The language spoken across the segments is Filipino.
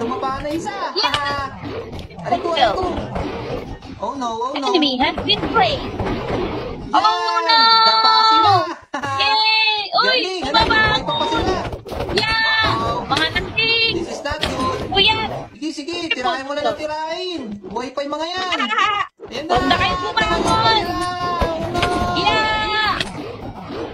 tumapa na isa. Yeah! Aray ko, aray ko. Oh no, oh no. Enemy has been slain. Oh no! Dapa sila. Yay! Uy! Galing, Tumaba galing. ako! Pa sila. Yeah! Uh-oh. Mga lasing! This is not good. Kuya! Sige, sige, tirahin mo na ng tirahin. Buhay pa yung mga yan. Ayan Huwag na kayo bumangon! Yeah!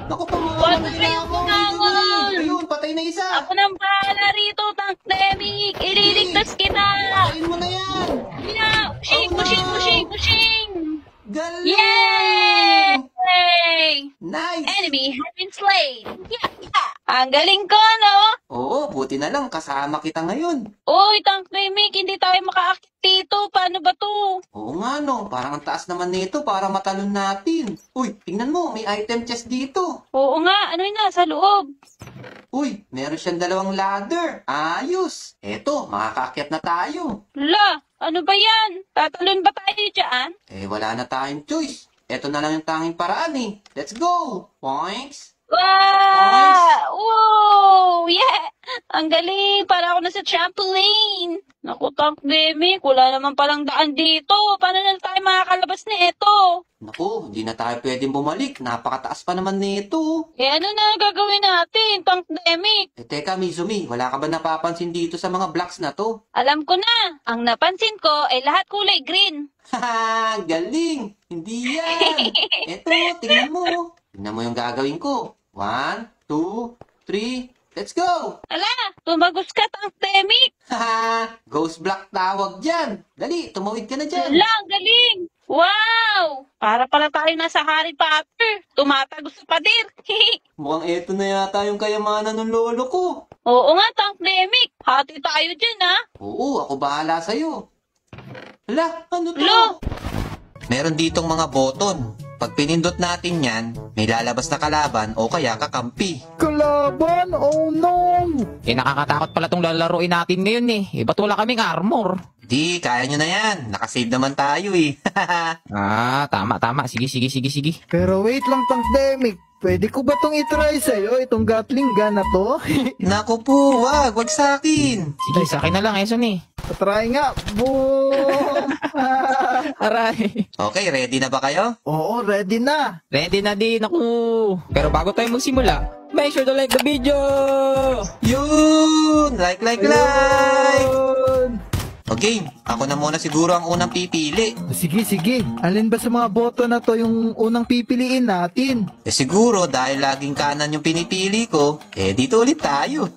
Naku, pumuha Huwag na na nila kayo ako. bumangon! Ayun, patay na isa. Ako nang bahala rito, Tank Demic! Ililigtas kita! Patayin mo na yan. Yeah! Pushing! Oh, no. Pushing! Pushing! Pushing! Galing. Yay! Nice. Enemy has been slain! Yeah! Yeah! Ang galing ko, no? Oo, buti na lang kasama kita ngayon. Uy, Tank Demic! Hindi tayo makaakit dito! Paano ba to? Oo nga no, parang ang taas naman nito para matalon natin. Uy, tingnan mo, may item chest dito. Oo nga, ano yun nasa loob? Uy, meron siyang dalawang ladder. Ayos. Eto, makakaakyat na tayo. La, ano ba yan? Tatalon ba tayo dyan? Wala na tayong choice. Eto na lang yung tanging paraan eh. Let's go! Points! Wow! Wow! Yeah! Ang galing! Para ako na sa trampoline! Naku, Tank Demic, wala naman palang daan dito. Paano na tayo makakalabas na ito? Naku, hindi na tayo pwedeng bumalik. Napakataas pa naman nito. Ano na gagawin natin, Tank Demic? Teka Mizumi, wala ka ba napapansin dito sa mga blocks na to? Alam ko na. Ang napansin ko ay lahat kulay green. Haha, galing! Hindi yan! Eto, tingnan mo. Tingnan mo yung gagawin ko. 1, 2, 3, let's go! Ala, tumagos ka, Tank Demic. Haha, ghost block tawag dyan. Dali, tumawid ka na dyan. Ala, ang galing! Wow! Para pala tayo nasa Harry Potter. Tumatagos sa pader. Mukhang eto na yata yung kayamanan ng lolo ko. Oo nga, Tank Demic. Hati tayo dyan, ha? Oo, ako bahala sa'yo. Hala, ano to? Lo! Meron ditong mga button. Pag pinindot natin yan, may lalabas na kalaban o kaya kakampi. Kalaban? Oh no! Nakakatakot pala tong lalaroin natin ngayon eh. Ba't wala kaming armor? Di, kaya nyo na yan. Nakasave naman tayo eh. Tama. Sige. Pero wait lang, Tank Demic. Pwede ko ba tong itry sa'yo, itong Gatling gun na to? Naku po, wag sa akin. Sige, sa akin na lang, Eson eh. Try nga. Boom! Aray. Okay, ready na ba kayo? Oo, ready na. Ready na din ako. Pero bago tayo magsimula, make sure to like the video! Yun! Like! Ayun. Okay, ako na muna siguro ang unang pipili. Sige. Alin ba sa mga boto na to yung unang pipiliin natin? Siguro dahil laging kanan yung pinipili ko, dito ulit tayo.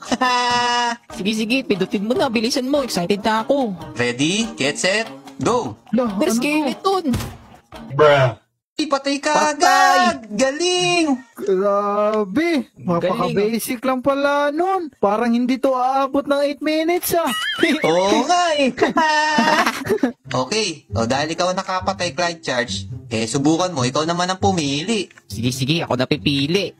Sige, pindutin mo na. Bilisan mo. Excited na ako. Ready, get set, go! Lah, There's ano to? skeleton. Patay ka agad! Galing! Grabe. Mapaka-basic lang pala nun. Parang hindi to aabot ng 8 minutes ah. Oo nga eh. Okay, dahil ikaw ang nakapatay Clyde Charge, subukan mo, ikaw naman ang pumili. Sige, ako na pipili.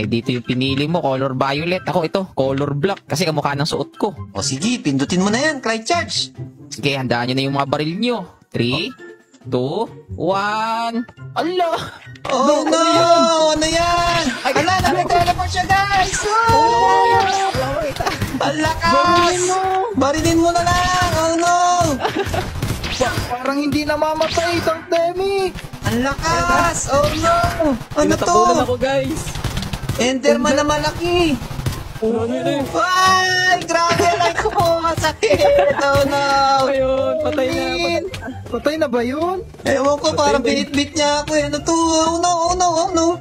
Dito yung pinili mo, color violet. Ako ito, color black. Kasi kamukha ng suot ko. O sige, pindutin mo na yan, Clyde Charge. Sige, handaan nyo na yung mga baril nyo. 3, 2, 1. Ala! Oh no! Ano yan? Ala, nag-teleport siya guys! Ang lakas! Barilin mo na lang! Oh no! Parang hindi namamatay, Tank Demic. Ang lakas! Oh no! Ano to? Tinatabunan ako, guys. Enderman na malaki! Ay! Grabe! Like ko! Masakit! Oh no! Ayun, patay na. Patay na ba yun? Ewan ko, parang binitbit niya ako. Ano to? Oh no!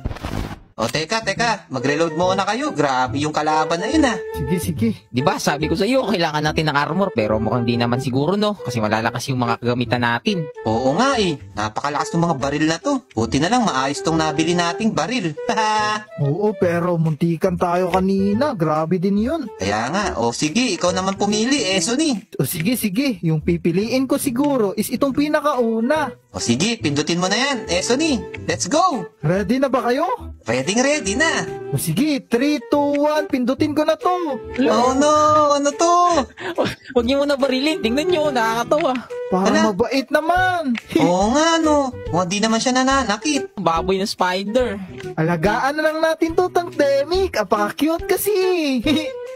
O, teka. Mag-reload muna kayo. Grabe yung kalaban na yun, ah. Sige. Di ba, sabi ko sa iyo, kailangan natin ng armor, pero mukhang di naman siguro, no? Kasi malalakas yung mga kagamitan natin. Oo nga eh. Napakalakas ng mga baril na to. Buti na lang maayos tong nabili nating baril. Oo, pero muntikan tayo kanina. Grabe din yun. Kaya nga. O sige, ikaw naman pumili. Suni. O sige. Yung pipiliin ko siguro is itong pinakauna. O sige, pindutin mo na yan. Suni. Let's go. Ready na ba kayo? Ready na. O sige, 3, 2, 1. Pindutin ko na to. Oh no! Ano to? Huwag niyo muna barilin. Tingnan niyo, nakakatawa. Parang mabait naman. Oo nga no. Hindi naman siya nananakit. Baboy na spider. Alagaan na lang natin to, Tank Demic. Apaka-cute kasi.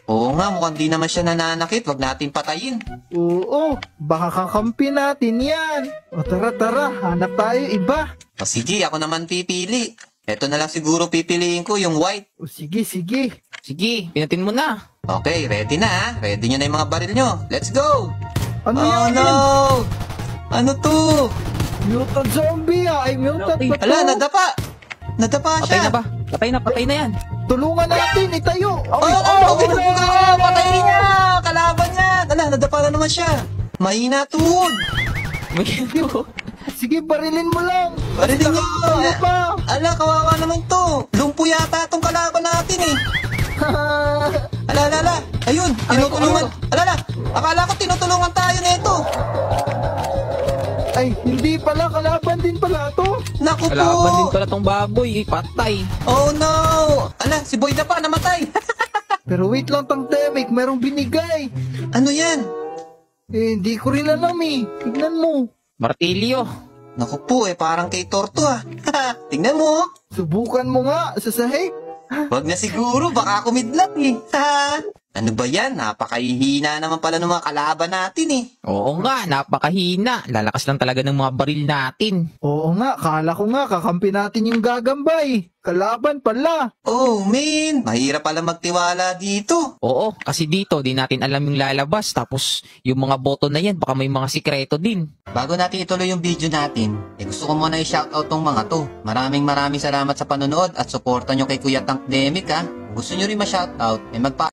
Oo nga, mukhang di naman siya nananakit. Wag natin patayin. Oo, baka kakampi natin yan. O tara, hanap tayo iba. O sige, ako naman pipili. Eto na lang siguro pipiliin ko, yung white. O sige. Sige, pinutin mo na. Okay, ready na ha? Ready nyo na yung mga baril nyo. Let's go! Ano Oh yan? no! Ano to? Mutant zombie ay mutant ba to? Hala, nadapa! Nadapa Patay siya! na ba? Patay na yan. Tulungan natin, itayo. Patay niya! Kalaban niya! Hala, nadapa na naman siya. Mahina tuhod. Sige, barilin mo lang. Barilin niyo! Ano pa? Ala, kawawa naman to. Lumpo yata tong kalaban natin eh. Ala. Ayun, tinutulungan. Ala. Akala ko tinutulungan tayo nito. Ay, hindi pala, kalaban din pala to. Naku po. Kalaban din pala tong baboy. Patay. Oh no! Ala, si Boy na pa, namatay. Pero wait lang, Tangdemic, merong binigay. Ano yan? Hindi ko rin alam eh. Tignan mo. Martilyo. Naku po, parang kay Torto ah. Tingnan mo. Subukan mo nga sa sahig. Wag na siguro, baka kumidlat eh. Ano ba yan? Napakahihina naman pala ng mga kalaban natin eh. Oo nga, napakahina. Lalakas lang talaga ng mga baril natin. Oo nga, kala ko nga kakampi natin yung gagambay. Kalaban pala. Oh man, mahirap pala magtiwala dito. Oo, kasi dito, di natin alam yung lalabas. Tapos, yung mga boto na yan, baka may mga sikreto din. Bago natin ituloy yung video natin, gusto ko muna i-shoutout tong mga to. Maraming salamat sa panonood at suporta nyo kay Kuya Tankdemic ha. Kung gusto nyo rin ma-shoutout, magpa